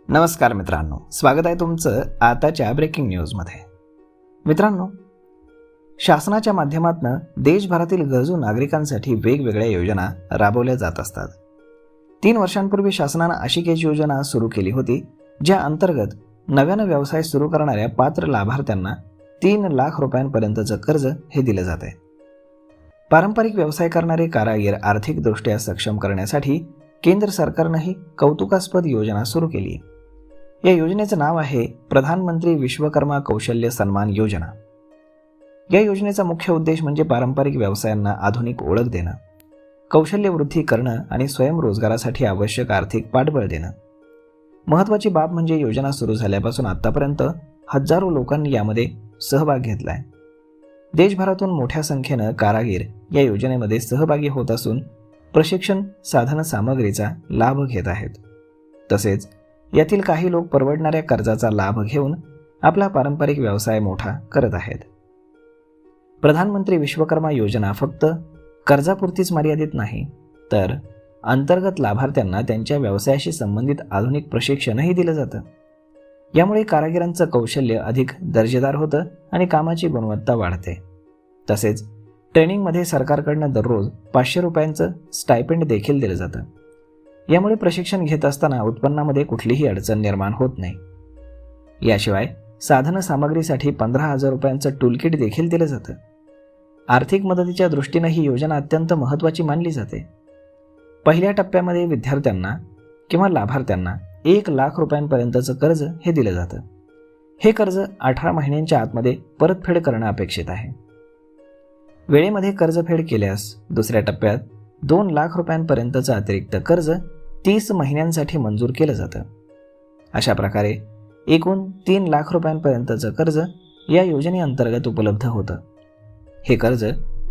नमस्कार मित्रांनो, स्वागत आहे तुमचं आताच्या ब्रेकिंग न्यूजमध्ये. मित्रांनो, शासनाच्या माध्यमातून देशभरातील गरजू नागरिकांसाठी वेगवेगळ्या योजना राबवल्या जात असतात. 3 वर्षांपूर्वी शासनानं अशी एक योजना सुरू केली होती, ज्या अंतर्गत नव्यानं व्यवसाय सुरू करणाऱ्या पात्र लाभार्थ्यांना 3 लाख रुपयांपर्यंतचं कर्ज हे दिलं जाते. पारंपरिक व्यवसाय करणारे कारागीर आर्थिकदृष्ट्या सक्षम करण्यासाठी केंद्र सरकारनं ही कौतुकास्पद योजना सुरू केली. या योजनेचं नाव आहे प्रधानमंत्री विश्वकर्मा कौशल्य सन्मान योजना. या योजनेचा मुख्य उद्देश म्हणजे पारंपरिक व्यवसायांना आधुनिक ओळख देणं, कौशल्य वृद्धी करणं आणि स्वयंरोजगारासाठी आवश्यक आर्थिक पाठबळ देणं. महत्त्वाची बाब म्हणजे योजना सुरू झाल्यापासून आतापर्यंत हजारो लोकांनी यामध्ये सहभाग घेतलाय. देशभरातून मोठ्या संख्येनं कारागीर या योजनेमध्ये सहभागी होत असून प्रशिक्षण साधन सामग्रीचा लाभ घेत आहेत. तसेच यातील काही लोक परवडणाऱ्या कर्जाचा लाभ घेऊन आपला पारंपरिक व्यवसाय मोठा करत आहेत. प्रधानमंत्री विश्वकर्मा योजना फक्त कर्जापुरतीच मर्यादित नाही, तर अंतर्गत लाभार्थ्यांना त्यांच्या व्यवसायाशी संबंधित आधुनिक प्रशिक्षणही दिलं जातं. यामुळे कारागिरांचं कौशल्य अधिक दर्जेदार होतं आणि कामाची गुणवत्ता वाढते. तसेच ट्रेनिंगमध्ये सरकारकडनं दररोज 500 रुपयांचं स्टायपेंड देखील दिलं जातं. यामुळे प्रशिक्षण घेत असताना उत्पन्नामध्ये कुठलीही अडचण निर्माण होत नाही. याशिवाय साधन सामग्रीसाठी 15,000 रुपयांचं टूलकिट देखील दिलं जातं. आर्थिक मदतीच्या दृष्टीनं ही योजना अत्यंत महत्त्वाची मानली जाते. पहिल्या टप्प्यामध्ये विद्यार्थ्यांना किंवा लाभार्थ्यांना 1 लाख रुपयांपर्यंतचं कर्ज हे दिलं जातं. हे कर्ज 18 महिन्यांच्या आतमध्ये परतफेड करणं अपेक्षित आहे. वेळेमध्ये कर्जफेड केल्यास दुसऱ्या टप्प्यात 2 लाख रुपयांपर्यंतचं अतिरिक्त कर्ज 30 महिन्यांसाठी मंजूर केलं जातं. अशा प्रकारे एकूण 3 लाख रुपयांपर्यंतचं कर्ज या योजनेअंतर्गत उपलब्ध होतं. हे कर्ज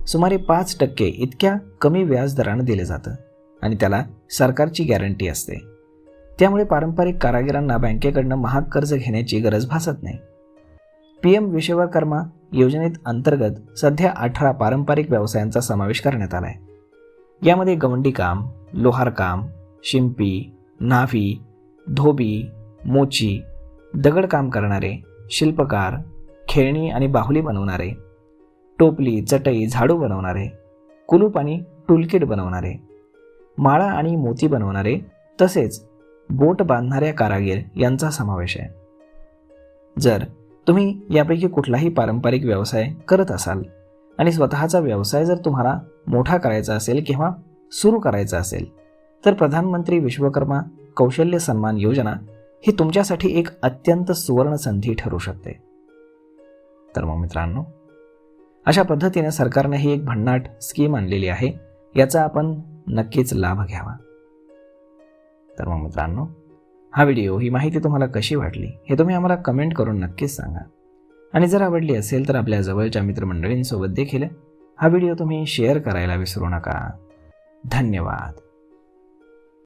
सुमारे 5% इतक्या कमी व्याज दरानं दिलं जातं आणि त्याला सरकारची गॅरंटी असते. त्यामुळे पारंपरिक कारागिरांना बँकेकडनं महाग कर्ज घेण्याची गरज भासत नाही. PM विश्वकर्मा योजनेत अंतर्गत सध्या 18 पारंपरिक व्यवसायांचा समावेश करण्यात आला आहे. यामध्ये गवंडीकाम, लोहारकाम, शिंपी, न्हावी, धोबी, मोची, दगडकाम करणारे, शिल्पकार, खेळणी आणि बाहुली बनवणारे, टोपली, चटई, झाडू बनवणारे, कुलूप आणि टूलकिट बनवणारे, माळा आणि मोती बनवणारे, तसेच बोट बांधणाऱ्या कारागीर यांचा समावेश आहे. जर तुम्ही यापैकी कुठलाही पारंपरिक व्यवसाय करत असाल आणि स्वतःचा व्यवसाय जर तुम्हाला मोठा करायचा असेल किंवा सुरू करायचा असेल, तर प्रधानमंत्री विश्वकर्मा कौशल्य सन्मान योजना ही तुमच्यासाठी एक अत्यंत सुवर्ण संधी ठरू शकते. तर मग मित्रांनो, अशा पद्धतीने सरकारने ही एक भन्नाट स्कीम आणलेली आहे. याचा आपण नक्कीच लाभ घ्यावा. तर मग मित्रांनो, हा व्हिडिओ, ही माहिती तुम्हाला कशी वाटली हे तुम्ही आम्हाला कमेंट करून नक्कीच सांगा. आणि जर आवडली असेल तर आपल्या जवळच्या मित्रमंडळींसोबत देखील हा व्हिडिओ तुम्ही शेअर करायला विसरू नका. धन्यवाद.